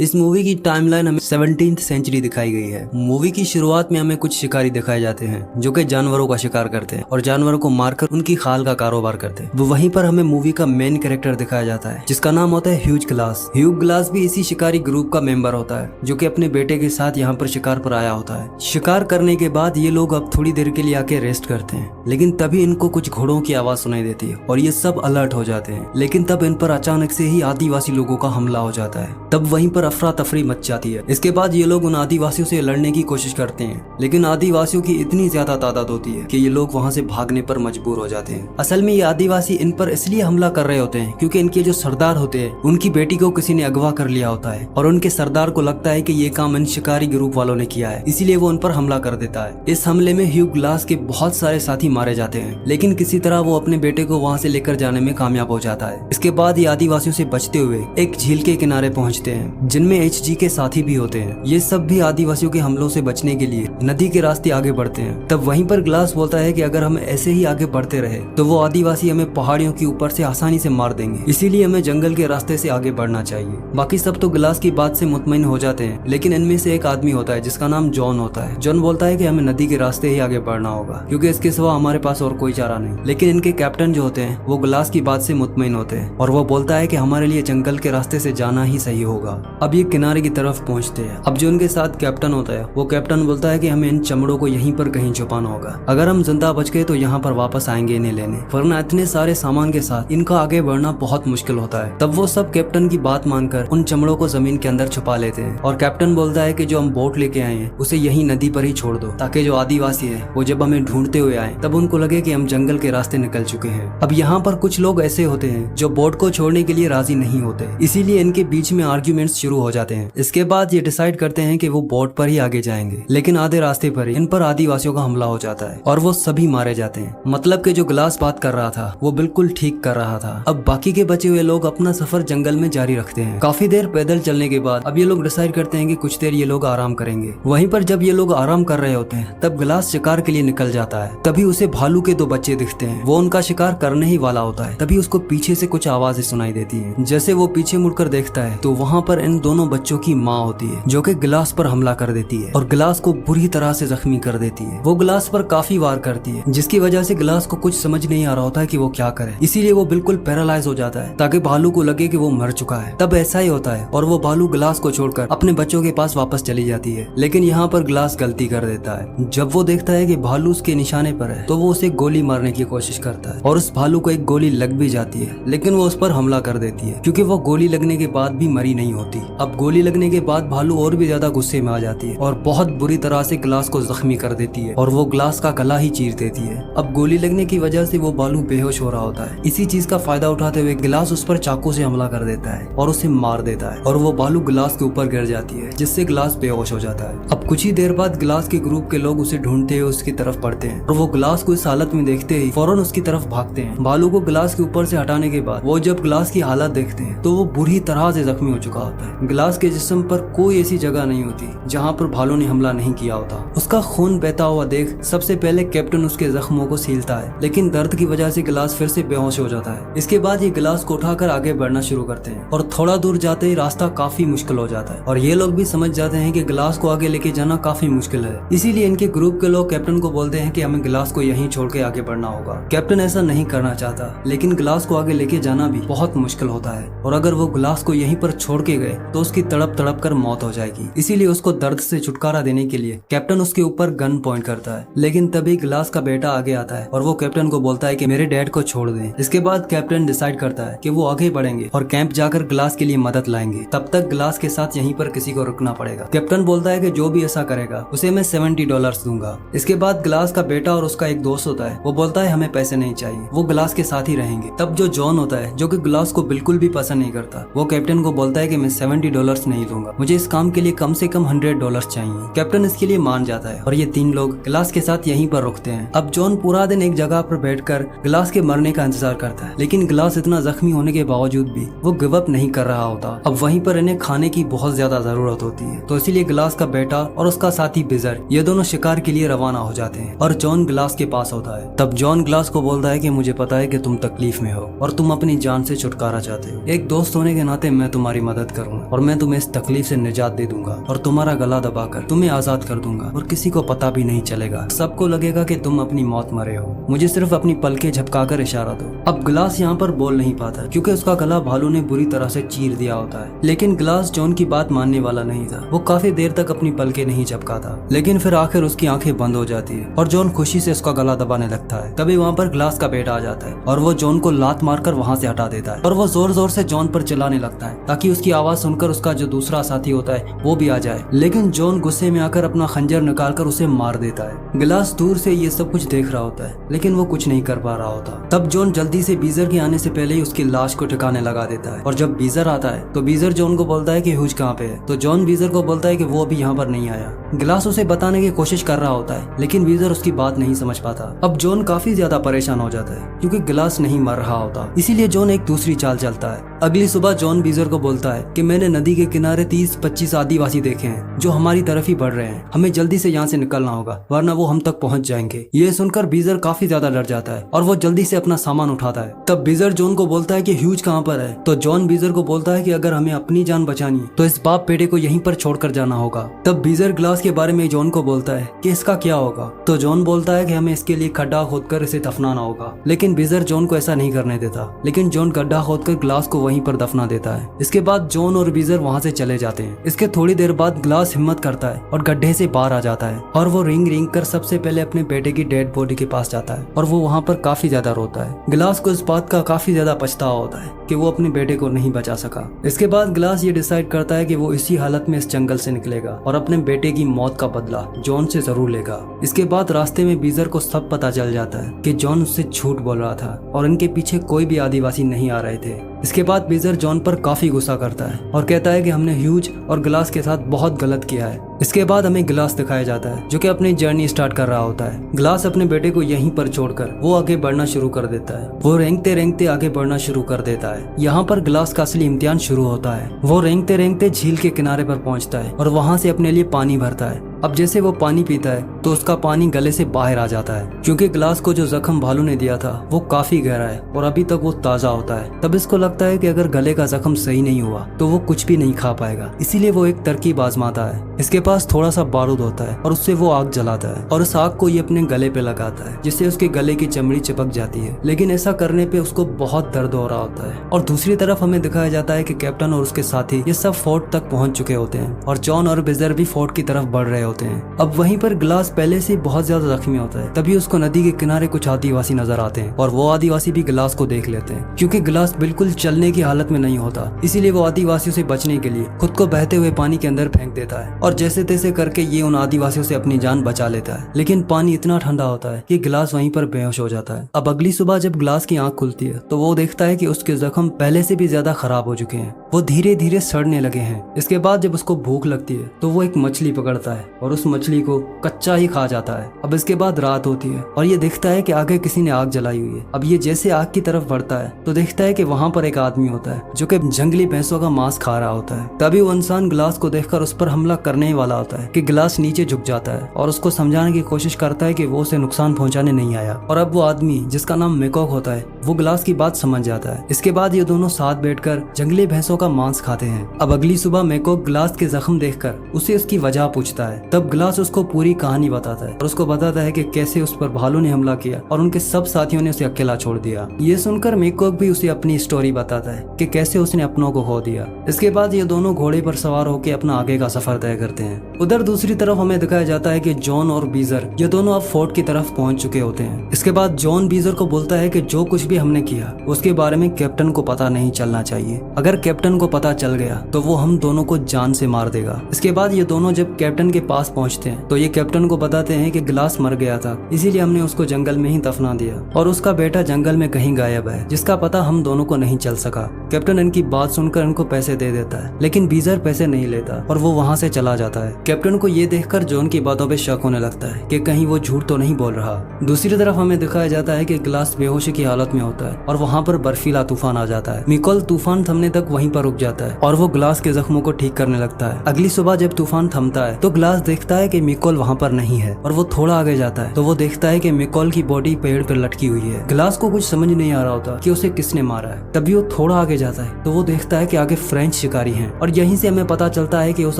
इस मूवी की टाइमलाइन हमें 17th सेंचुरी दिखाई गई है। मूवी की शुरुआत में हमें कुछ शिकारी दिखाए जाते हैं जो कि जानवरों का शिकार करते हैं और जानवरों को मारकर उनकी खाल का कारोबार करते हैं। वहीं पर हमें मूवी का मेन कैरेक्टर दिखाया जाता है जिसका नाम होता है ह्यूज ग्लास। ह्यूज ग्लास भी इसी शिकारी ग्रुप का मेंबर होता है जो कि अपने बेटे के साथ यहाँ पर शिकार पर आया होता है। शिकार करने के बाद ये लोग अब थोड़ी देर के लिए आके रेस्ट करते हैं, लेकिन तभी इनको कुछ घोड़ों की आवाज सुनाई देती है और ये सब अलर्ट हो जाते हैं। लेकिन तब इन पर अचानक से ही आदिवासी लोगों का हमला हो जाता है। तब वहीं पर अफरा तफरी मच जाती है। इसके बाद ये लोग उन आदिवासियों से लड़ने की कोशिश करते हैं, लेकिन आदिवासियों की इतनी ज्यादा तादाद होती है कि ये लोग वहां से भागने पर मजबूर हो जाते हैं। असल में ये आदिवासी इन पर इसलिए हमला कर रहे होते हैं क्योंकि इनके जो सरदार होते हैं उनकी बेटी को किसी ने अगवा कर लिया होता है और उनके सरदार को लगता है कि ये काम इन शिकारी ग्रुप वालों ने किया है, इसीलिए वो उन पर हमला कर देता है। इस हमले में ह्यूज ग्लास के बहुत सारे साथी मारे जाते हैं, लेकिन किसी तरह वो अपने बेटे को वहां से लेकर जाने में कामयाब हो जाता है। इसके बाद ये आदिवासियों से बचते हुए एक झील के किनारे पहुंचते हैं जिनमें HG के साथी भी होते हैं। ये सब भी आदिवासियों के हमलों से बचने के लिए नदी के रास्ते आगे बढ़ते हैं। तब वहीं पर ग्लास बोलता है कि अगर हम ऐसे ही आगे बढ़ते रहे तो वो आदिवासी हमें पहाड़ियों के ऊपर से आसानी से मार देंगे, इसीलिए हमें जंगल के रास्ते से आगे बढ़ना चाहिए। बाकी सब तो ग्लास की बात से मुतमईन हो जाते हैं, लेकिन इनमें से एक आदमी होता है जिसका नाम जॉन होता है। जॉन बोलता है कि हमें नदी के रास्ते ही आगे बढ़ना होगा क्योंकि इसके सिवा हमारे पास और कोई चारा नहीं। लेकिन इनके कैप्टन जो होते हैं वो ग्लास की बात से मुतमईन होते हैं और वो बोलता है कि हमारे लिए जंगल के रास्ते से जाना ही सही होगा। अब ये किनारे की तरफ पहुंचते हैं। अब जो उनके साथ कैप्टन होता है वो कैप्टन बोलता है कि हमें इन चमड़ों को यहीं पर कहीं छुपाना होगा। अगर हम जिंदा बच गए तो यहाँ पर वापस आएंगे इन्हें लेने, वरना इतने सारे सामान के साथ इनका आगे बढ़ना बहुत मुश्किल होता है। तब वो सब कैप्टन की बात मानकर उन चमड़ों को जमीन के अंदर छुपा लेते हैं और कैप्टन बोलता है कि जो हम बोट लेके आए हैं उसे यही नदी पर ही छोड़ दो, ताकि जो आदिवासी है वो जब हमें ढूंढते हुए आए तब उनको लगे कि हम जंगल के रास्ते निकल चुके हैं। अब यहाँ पर कुछ लोग ऐसे होते हैं जो बोट को छोड़ने के लिए राजी नहीं होते, इसीलिए इनके बीच में आर्ग्यूमेंट्स शुरू हो जाते हैं। इसके बाद ये डिसाइड करते हैं कि वो बोट पर ही आगे जाएंगे, लेकिन आधे रास्ते पर इन पर आदिवासियों का हमला हो जाता है और वो सभी मारे जाते हैं। मतलब कि जो ग्लास बात कर रहा था वो बिल्कुल ठीक कर रहा था। अब बाकी के बचे हुए लोग अपना सफर जंगल में जारी रखते हैं। काफी देर पैदल चलने के बाद अब ये लोग डिसाइड करते हैं कि कुछ देर ये लोग आराम करेंगे। वहीं पर जब ये लोग आराम कर रहे होते हैं तब ग्लास शिकार के लिए निकल जाता है। तभी उसे भालू के 2 बच्चे दिखते हैं। वो उनका शिकार करने ही वाला होता है। तभी उसको पीछे से कुछ आवाजें सुनाई देती है। जैसे वो पीछे मुड़कर देखता है तो वहाँ पर इन दोनों बच्चों की माँ होती है जो कि ग्लास पर हमला कर देती है और ग्लास को बुरी तरह से जख्मी कर देती है। वो ग्लास पर काफी वार करती है जिसकी वजह से ग्लास को कुछ समझ नहीं आ रहा होता है कि वो क्या करे, इसीलिए वो बिल्कुल पैरालाइज हो जाता है ताकि भालू को लगे कि वो मर चुका है। तब ऐसा ही होता है और वो भालू ग्लास को छोड़कर अपने बच्चों के पास वापस चली जाती है। लेकिन यहाँ पर ग्लास गलती कर देता है। जब वो देखता है कि भालू उसके निशाने पर है तो वो उसे गोली मारने की कोशिश करता है और उस भालू को एक गोली लग भी जाती है, लेकिन वो उस पर हमला कर देती है क्योंकि वो गोली लगने के बाद भी मरी नहीं होती। अब गोली लगने के बाद भालू और भी ज्यादा गुस्से में आ जाती है और बहुत बुरी तरह से ग्लास को जख्मी कर देती है और वो ग्लास का गला ही चीर देती है। अब गोली लगने की वजह से वो भालू बेहोश हो रहा होता है। इसी चीज का फायदा उठाते हुए ग्लास उस पर चाकू से हमला कर देता है और उसे मार देता है और वो भालू ग्लास के ऊपर गिर जाती है जिससे ग्लास बेहोश हो जाता है। अब कुछ ही देर बाद ग्लास के ग्रुप के लोग उसे ढूंढते हुए उसकी तरफ बढ़ते हैं और वो ग्लास को इस हालत में देखते ही फौरन उसकी तरफ भागते हैं। भालू को ग्लास के ऊपर से हटाने के बाद वो जब ग्लास की हालत देखते हैं तो वो बुरी तरह से जख्मी हो चुका होता है। ग्लास के जिस्म पर कोई ऐसी जगह नहीं होती जहाँ पर भालू ने हमला नहीं किया होता। उसका खून बहता हुआ देख सबसे पहले कैप्टन उसके जख्मों को सीलता है, लेकिन दर्द की वजह से ग्लास फिर से बेहोश हो जाता है। इसके बाद ये ग्लास को उठाकर आगे बढ़ना शुरू करते हैं और थोड़ा दूर जाते ही रास्ता काफी मुश्किल हो जाता है और ये लोग भी समझ जाते हैं कि ग्लास को आगे लेके जाना काफी मुश्किल है। इसीलिए इनके ग्रुप के लोग कैप्टन को बोलते हैं कि हमें ग्लास को यहीं छोड़ के आगे बढ़ना होगा। कैप्टन ऐसा नहीं करना चाहता, लेकिन ग्लास को आगे लेके जाना भी बहुत मुश्किल होता है और अगर वो ग्लास को यहीं पर छोड़ के गए तो उसकी तड़प तड़प कर मौत हो जाएगी। इसीलिए उसको दर्द से छुटकारा देने के लिए कैप्टन उसके ऊपर गन पॉइंट करता है। लेकिन तभी ग्लास का बेटा आगे आता है और वो कैप्टन को बोलता है कि मेरे डैड को छोड़ दें। इसके बाद कैप्टन डिसाइड करता है कि वो आगे बढ़ेंगे और कैंप जाकर ग्लास के लिए मदद लाएंगे। तब तक ग्लास के साथ यहीं पर किसी को रुकना पड़ेगा। कैप्टन बोलता है कि जो भी ऐसा करेगा उसे मैं $70 दूंगा। इसके बाद ग्लास का बेटा और उसका एक दोस्त होता है वो बोलता है हमें पैसे नहीं चाहिए, वो ग्लास के साथ ही रहेंगे। तब जो जॉन होता है जो कि ग्लास को बिल्कुल भी पसंद नहीं करता वो कैप्टन को बोलता है कि मैं $70 नहीं दूंगा, मुझे इस काम के लिए कम से कम $100 चाहिए। कैप्टन इसके लिए मान जाता है और ये 3 लोग ग्लास के साथ यहीं पर रुकते हैं। अब जॉन पूरा दिन एक जगह पर बैठकर ग्लास के मरने का इंतजार करता है, लेकिन ग्लास इतना जख्मी होने के बावजूद भी वो गिव अप नहीं कर रहा होता। अब वहीं पर इन्हें खाने की बहुत ज्यादा जरूरत होती है, तो इसीलिए ग्लास का बेटा और उसका साथी बिजर ये दोनों शिकार के लिए रवाना हो जाते हैं और जॉन ग्लास के पास होता है। तब जॉन ग्लास को बोलता है कि मुझे पता है कि तुम तकलीफ में हो और तुम अपनी जान से छुटकारा चाहते हो। एक दोस्त होने के नाते मैं तुम्हारी मदद करूंगा, और मैं तुम्हें इस तकलीफ से निजात दे दूंगा और तुम्हारा गला दबाकर तुम्हें आजाद कर दूंगा और किसी को पता भी नहीं चलेगा। सबको लगेगा कि तुम अपनी मौत मरे हो। मुझे सिर्फ अपनी पलकें झपकाकर इशारा दो। अब ग्लास यहाँ पर बोल नहीं पाता क्योंकि उसका गला भालू ने बुरी तरह से चीर दिया होता है। लेकिन ग्लास जॉन की बात मानने वाला नहीं था। वो काफी देर तक अपनी पलकें नहीं झपकाता, लेकिन फिर आखिर उसकी आंखें बंद हो जाती है और जॉन खुशी से उसका गला दबाने लगता है। तभी वहाँ पर ग्लास का बेटा आ जाता है और वो जॉन को लात मारकर वहाँ से हटा देता है और वो जोर जोर से जॉन पर चिल्लाने लगता है ताकि उसकी आवाज सुनकर उसका जो दूसरा साथी होता है वो भी आ जाए। लेकिन जॉन गुस्से में आकर अपना खंजर निकालकर उसे मार देता है। ग्लास दूर से ये सब कुछ देख रहा होता है लेकिन वो कुछ नहीं कर पा रहा होता। तब जॉन जल्दी से बीजर के आने से पहले ही उसकी लाश को ठिकाने लगा देता है और जब बीजर आता है तो बीजर जॉन को बोलता है कि ह्यूज कहाँ पे है। तो जॉन बीजर को बोलता है कि वो अभी यहाँ पर नहीं आया। ग्लास उसे बताने की कोशिश कर रहा होता है लेकिन बीजर उसकी बात नहीं समझ पाता। अब जॉन काफी ज्यादा परेशान हो जाता है क्योंकि ग्लास नहीं मर रहा होता, इसीलिए जॉन एक दूसरी चाल चलता है। अगली सुबह जॉन बीजर को बोलता है कि मैंने नदी के किनारे 30-25 आदिवासी देखे हैं जो हमारी तरफ ही बढ़ रहे हैं। हमें जल्दी से यहाँ से निकलना होगा वरना वो हम तक पहुँच जाएंगे। ये सुनकर बीजर काफी ज्यादा डर जाता है और वो जल्दी से अपना सामान उठाता है। तब बीजर जॉन को बोलता है कि ह्यूज कहाँ पर है। तो जॉन बीजर को बोलता है कि अगर हमें अपनी जान बचानी है तो इस बाप बेटे को यहीं पर छोड़कर जाना होगा। तब बीजर ग्लास के बारे में जॉन को बोलता है कि इसका क्या होगा। तो जॉन बोलता है कि हमें इसके लिए खड्डा खोदकर इसे दफनाना होगा, लेकिन बीजर जॉन को ऐसा नहीं करने देता। लेकिन जॉन गड्ढा खोदकर ग्लास को वहीं पर दफना देता है। इसके बाद जॉन और बीजर वहाँ से चले जाते हैं। इसके थोड़ी देर बाद ग्लास हिम्मत करता है और गड्ढे से बाहर आ जाता है और वो रिंग कर सबसे पहले अपने बेटे की डेड बॉडी के पास जाता है और वो वहाँ पर काफी ज्यादा रोता है। ग्लास को इस बात का काफी ज्यादा पछतावा होता है कि वो अपने बेटे को नहीं बचा सका। इसके बाद ग्लास ये डिसाइड करता है कि वो इसी हालत में इस जंगल से निकलेगा और अपने बेटे की मौत का बदला जॉन से जरूर लेगा। इसके बाद रास्ते में बीजर को सब पता चल जाता है कि जॉन उससे झूठ बोल रहा था और इनके पीछे कोई भी आदिवासी नहीं आ रहे थे। इसके बाद बीजर जॉन पर काफी गुस्सा करता है और कहता है कि हमने ह्यूज और ग्लास के साथ बहुत गलत किया है। इसके बाद हमें ग्लास दिखाया जाता है जो कि अपनी जर्नी स्टार्ट कर रहा होता है। ग्लास अपने बेटे को यहीं पर छोड़कर वो आगे बढ़ना शुरू कर देता है। वो रेंगते रेंगते आगे बढ़ना शुरू कर देता है। यहाँ पर ग्लास का असली इम्तिहान शुरू होता है। वो रेंगते रेंगते झील के किनारे पर पहुंचता है और वहाँ से अपने लिए पानी भरता है। अब जैसे वो पानी पीता है तो उसका पानी गले से बाहर आ जाता है क्योंकि ग्लास को जो जख्म भालू ने दिया था वो काफी गहरा है और अभी तक वो ताजा होता है। तब इसको लगता है कि अगर गले का जख्म सही नहीं हुआ तो वो कुछ भी नहीं खा पाएगा, इसीलिए वो एक तरकीब आजमाता है। इसके पास थोड़ा सा बारूद होता है और उससे वो आग जलाता है और उस आग को ये अपने गले पे लगाता है जिससे उसके गले की चमड़ी चिपक जाती है। लेकिन ऐसा करने पे उसको बहुत दर्द हो रहा होता है। और दूसरी तरफ हमें दिखाया जाता है कि कैप्टन और उसके साथी ये सब फोर्ट तक पहुंच चुके होते हैं और जॉन और बीजर भी फोर्ट की तरफ बढ़ रहे होते हैं। अब वहीं पर ग्लास पहले से बहुत ज्यादा जख्मी होता है। तभी उसको नदी के किनारे कुछ आदिवासी नजर आते हैं और वो आदिवासी भी ग्लास को देख लेते हैं। क्योंकि ग्लास बिल्कुल चलने की हालत में नहीं होता, इसीलिए वो आदिवासियों से बचने के लिए खुद को बहते हुए पानी के अंदर फेंक देता है और जैसे तैसे करके ये उन आदिवासियों से अपनी जान बचा लेता है। लेकिन पानी इतना ठंडा होता है कि ग्लास वहीं पर बेहोश हो जाता है। अब अगली सुबह जब ग्लास की आंख खुलती है तो वो देखता है कि उसके जख्म पहले से भी ज्यादा खराब हो चुके हैं, वो धीरे धीरे सड़ने लगे हैं। इसके बाद जब उसको भूख लगती है तो वो एक मछली पकड़ता है और उस मछली को कच्चा ही खा जाता है। अब इसके बाद रात होती है और ये देखता है कि आगे किसी ने आग जलाई हुई है। अब ये जैसे आग की तरफ बढ़ता है तो देखता है कि वहाँ पर एक आदमी होता है जो कि जंगली भैंसों का मांस खा रहा होता है। तभी वो इंसान ग्लास को देखकर उस पर हमला करने ही वाला होता है कि ग्लास नीचे झुक जाता है और उसको समझाने की कोशिश करता है कि वो उसे नुकसान पहुंचाने नहीं आया। और अब वो आदमी जिसका नाम मेकॉक होता है वो ग्लास की बात समझ जाता है। इसके बाद ये दोनों साथ बैठकर जंगली भैंसों का मांस खाते हैं। अब अगली सुबह मेकॉक ग्लास के जख्म देखकर उसे उसकी वजह पूछता है। तब ग्लास उसको पूरी कहानी बताता है और उसको बताता है कि कैसे उस पर भालू ने हमला किया और उनके सब साथियों ने उसे अकेला छोड़ दिया। ये सुनकर मेकॉक भी उसे अपनी स्टोरी बताता है कि कैसे उसने अपनों को खो दिया। इसके बाद ये दोनों घोड़े पर सवार होकर अपना आगे का सफर तय करते हैं। उधर दूसरी तरफ हमें दिखाया जाता है कि जॉन और बीजर ये दोनों अब फोर्ट की तरफ पहुंच चुके होते हैं। इसके बाद जॉन बीजर को बोलता है कि जो कुछ भी हमने किया उसके बारे में कैप्टन को पता नहीं चलना चाहिए। अगर कैप्टन को पता चल गया तो वो हम दोनों को जान से मार देगा। इसके बाद ये दोनों जब कैप्टन के पास पहुंचते हैं तो ये कैप्टन को बताते हैं कि ग्लास मर गया था, इसीलिए हमने उसको जंगल में ही दफना दिया और उसका बेटा जंगल में कहीं गायब है जिसका पता हम दोनों को नहीं चल सका। कैप्टन इनकी बात सुनकर इनको पैसे दे देता है, लेकिन बीजर पैसे नहीं लेता और वो वहाँ से चला जाता है। कैप्टन को ये देखकर जॉन की बातों पे शक होने लगता है कि कहीं वो झूठ तो नहीं बोल रहा। दूसरी तरफ हमें दिखाया जाता है कि ग्लास बेहोशी की हालत में होता है और वहाँ पर बर्फीला तूफान आ जाता है। मिकोल तूफान थमने तक वहीं पर रुक जाता है और वो ग्लास के जख्मों को ठीक करने लगता है। अगली सुबह जब तूफान थमता है तो ग्लास देखता है कि मिकोल वहाँ पर नहीं है और वो थोड़ा आगे जाता है तो वो देखता है कि मिकोल की बॉडी पेड़ पर लटकी हुई है। ग्लास को कुछ समझ नहीं आ रहा होता कि उसे किसने मारा है। तभी वो थोड़ा आगे जाता है तो वो देखता है कि आगे फ्रेंच शिकारी हैं और यहीं से हमें पता चलता है कि उस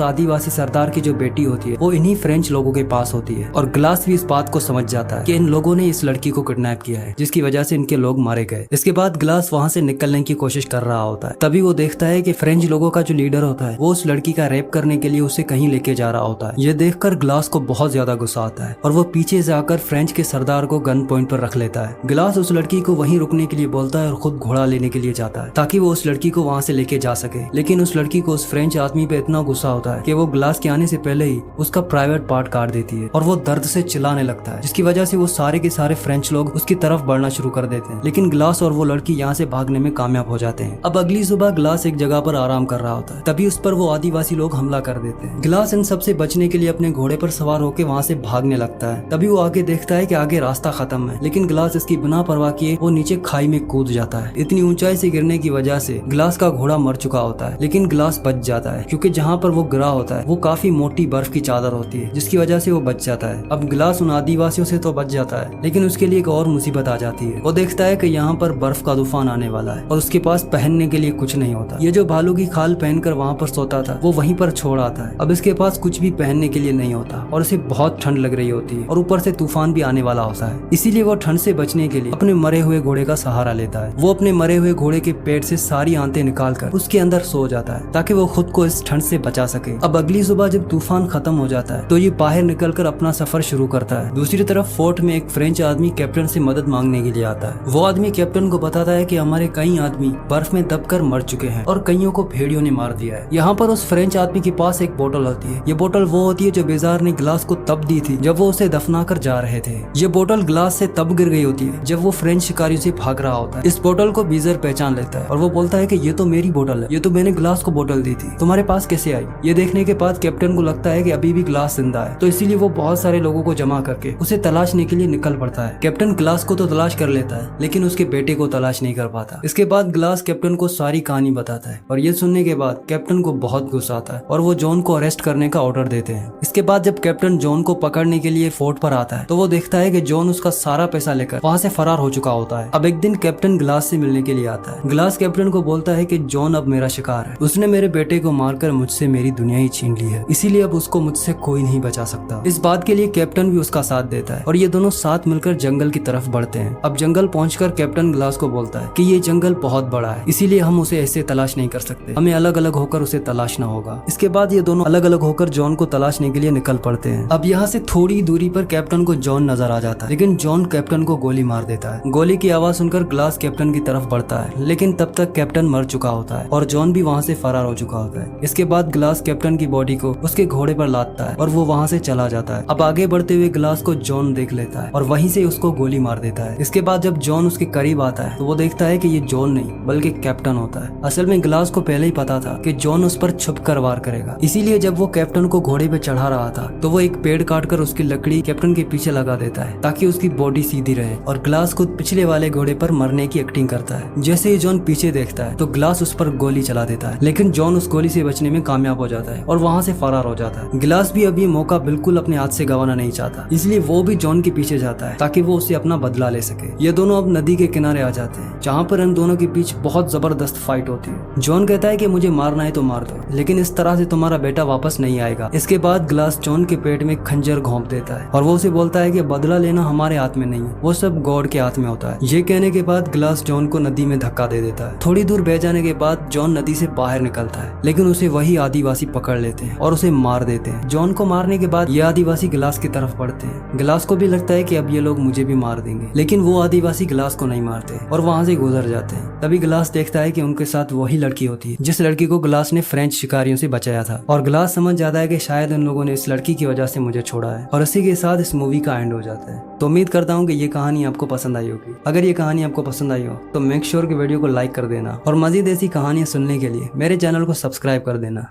आदिवासी सरदार की जो बेटी होती है वो इन्हीं फ्रेंच लोगों के पास होती है। और ग्लास भी इस बात को समझ जाता है कि इन लोगों ने इस लड़की को किडनैप किया है जिसकी वजह से इनके लोग मारे गए। इसके बाद ग्लास वहाँ से निकलने की कोशिश कर रहा होता है। तभी वो देखता है कि फ्रेंच लोगों का जो लीडर होता है वो उस लड़की का रेप करने के लिए उसे कहीं लेके जा रहा होता है। ये देखकर ग्लास को बहुत ज्यादा गुस्सा आता है और वो पीछे से आकर फ्रेंच के सरदार को गन पॉइंट पर रख लेता है। ग्लास उस लड़की को वहीं रुकने के लिए बोलता है और खुद घोड़ा लेने के लिए जाता है ताकि वो उस लड़की को वहाँ से लेके जा सके। लेकिन उस लड़की को उस फ्रेंच आदमी पे इतना गुस्सा होता है कि वो ग्लास के आने से पहले ही उसका प्राइवेट पार्ट काट देती है और वो दर्द से चिल्लाने लगता है, जिसकी वजह से वो सारे के सारे फ्रेंच लोग उसकी तरफ बढ़ना शुरू कर देते हैं। लेकिन ग्लास और वो लड़की यहाँ से भागने में कामयाब हो जाते हैं। अब अगली सुबह ग्लास एक जगह पर आराम कर रहा होता है, तभी उस पर वो आदिवासी लोग हमला कर देते हैं। ग्लास इन सब से बचने के लिए अपने घोड़े पर सवार होकर वहाँ से भागने लगता है। तभी वो आगे देखता है कि आगे रास्ता खत्म है, लेकिन ग्लास इसकी बिना परवाह किए वो नीचे खाई में कूद जाता है। इतनी ऊंचाई से गिरने की वजह से ग्लास का घोड़ा मर चुका होता है, लेकिन ग्लास बच जाता है क्योंकि जहाँ पर वो गिरा होता है वो काफी मोटी बर्फ की चादर होती है, जिसकी वजह से वो बच जाता है। अब ग्लास उन आदिवासियों से तो बच जाता है, लेकिन उसके लिए एक और मुसीबत आ जाती है। वो देखता है कि यहाँ पर बर्फ का तूफान आने वाला है और उसके पास पहनने के लिए कुछ नहीं होता। ये जो भालू की खाल पहनकर वहाँ पर सोता था वो वहीं पर छोड़ आता है। अब इसके पास कुछ भी पहनने के लिए नहीं होता और उसे बहुत ठंड लग रही होती है और ऊपर से तूफान भी आने वाला होता है। इसीलिए वो ठंड से बचने के लिए अपने मरे हुए घोड़े का सहारा लेता है। वो अपने मरे हुए घोड़े के पेट से सारी आंतें निकालकर उसके अंदर सो जाता है ताकि वो खुद को इस ठंड से बचा सके। अब अगली सुबह जब तूफान खत्म हो जाता है तो ये बाहर निकलकर अपना सफर शुरू करता है। दूसरी तरफ फोर्ट में एक फ्रेंच आदमी कैप्टन से मदद मांगने के लिए आता है। वो आदमी कैप्टन को बताता है कि हमारे कई आदमी बर्फ में दबकर मर चुके हैं और कईयों को भेड़ियों ने मार दिया है। यहाँ पर उस फ्रेंच आदमी के पास एक बोतल होती है। ये बोतल वो होती है जो बेजार ने ग्लास को तब दी थी जब वो उसे दफना कर जा रहे थे। ये बोतल ग्लास से तब गिर गई होती है जब वो फ्रेंच शिकारियों से भाग रहा होता है। इस बोतल को बीजर पहचान लेता है और वो बोलता है कि ये तो मेरी बोतल है, ये तो मैंने ग्लास को बोतल दी थी, तुम्हारे पास कैसे आई? ये देखने के बाद कैप्टन को लगता है कि अभी भी ग्लास जिंदा है, तो इसीलिए वो बहुत सारे लोगों को जमा करके उसे तलाशने के लिए निकल पड़ता है। कैप्टन ग्लास को तो तलाश कर लेता है लेकिन उसके बेटे को तलाश नहीं कर पाता। इसके बाद ग्लास कैप्टन को सारी कहानी बताता है और ये सुनने के बाद कैप्टन को बहुत गुस्सा आता है और वो जॉन को अरेस्ट करने का ऑर्डर देते हैं। इसके बाद जब कैप्टन जॉन को पकड़ने के लिए फोर्ट पर आता है तो वो देखता है कि जॉन उसका सारा पैसा लेकर वहाँ से फरार हो चुका होता है। अब एक दिन कैप्टन ग्लास से मिलने के लिए आता है। ग्लास कैप्टन को बोलता है कि जॉन अब मेरा शिकार है, उसने मेरे बेटे को मारकर मुझसे मेरी दुनिया ही छीन ली है, इसीलिए अब उसको मुझसे कोई नहीं बचा सकता। इस बात के लिए कैप्टन भी उसका साथ देता है और ये दोनों साथ मिलकर जंगल की तरफ बढ़ते हैं। अब जंगल पहुंचकर कैप्टन ग्लास को बोलता है कि ये जंगल बहुत बड़ा है, इसीलिए हम उसे ऐसे तलाश नहीं कर सकते, हमें अलग अलग होकर उसे तलाशना होगा। इसके बाद ये दोनों अलग अलग होकर जॉन को तलाशने के लिए निकल पड़ते हैं। अब यहाँ से थोड़ी दूरी पर कैप्टन को जॉन नजर आ जाता है, लेकिन जॉन कैप्टन को गोली मार देता है। गोली की आवाज सुनकर ग्लास कैप्टन की तरफ बढ़ता है, लेकिन तब तक कैप्टन मर चुका होता है और जॉन भी वहाँ से फरार हो चुका होता है। इसके बाद ग्लास कैप्टन की बॉडी को उसके घोड़े पर लादता है और वो वहाँ से चला जाता है। अब आगे बढ़ते हुए ग्लास को जॉन देख लेता है और वहीं से उसको गोली मार देता है। इसके बाद जब जॉन उसके करीब आता है तो वो देखता है कि ये जॉन नहीं बल्कि कैप्टन होता है। असल में ग्लास को पहले ही पता था कि जॉन उस पर छुपकर वार करेगा, इसीलिए जब वो कैप्टन को घोड़े पे चढ़ा रहा था तो वो एक पेड़ काटकर उसकी लकड़ी कैप्टन के पीछे लगा देता है ताकि उसकी बॉडी सीधी रहे और ग्लास खुद पिछले वाले घोड़े पर मरने की एक्टिंग करता है। जैसे ही जॉन पीछे देखता है तो ग्लास उस पर गोली चला देता है, लेकिन जॉन उस गोली से बचने में कामयाब हो जाता है और वहाँ से फरार हो जाता है। ग्लास भी अब ये मौका बिल्कुल अपने हाथ से गंवाना नहीं चाहता, इसलिए वो भी जॉन के पीछे जाता है ताकि वो उससे अपना बदला ले सके। ये दोनों अब नदी के किनारे आ जाते हैं जहाँ पर इन दोनों के बीच बहुत जबरदस्त फाइट होती है। जॉन कहता है कि मुझे मारना है तो मार दो, लेकिन इस तरह से तुम्हारा बेटा वापस नहीं आएगा। इसके बाद ग्लास जॉन के पेट में खंजर घोंप देता है और वो उसे बोलता है कि बदला लेना हमारे हाथ में नहीं है, वो सब गॉड के हाथ में होता है। ये कहने के बाद ग्लास जॉन को नदी में धक्का दे देता है। थोड़ी दूर बह जाने के बाद जॉन नदी से बाहर निकलता है, लेकिन उसे वही आदिवासी पकड़ लेते हैं और उसे मार देते हैं। जॉन को मारने के बाद ये आदिवासी ग्लास की तरफ बढ़ते हैं। ग्लास को भी लगता है कि अब ये लोग मुझे भी मार देंगे, लेकिन वो आदिवासी ग्लास को नहीं मारते और वहाँ से गुजर जाते हैं। तभी ग्लास देखता है कि उनके साथ वही लड़की होती है जिस लड़की को ग्लास ने फ्रेंच शिकारियों से बचाया था, और ग्लास समझ जाता है कि शायद उन लोगों ने इस लड़की की वजह से मुझे छोड़ा है, और इसी के साथ इस मूवी का एंड हो जाता है। तो उम्मीद करता हूँ कि ये कहानी आपको पसंद आई होगी। अगर ये कहानी आपको पसंद आई हो तो मेक श्योर कि वीडियो को लाइक कर देना और मजीद ऐसी कहानियां सुनने के लिए मेरे चैनल को सब्सक्राइब कर देना।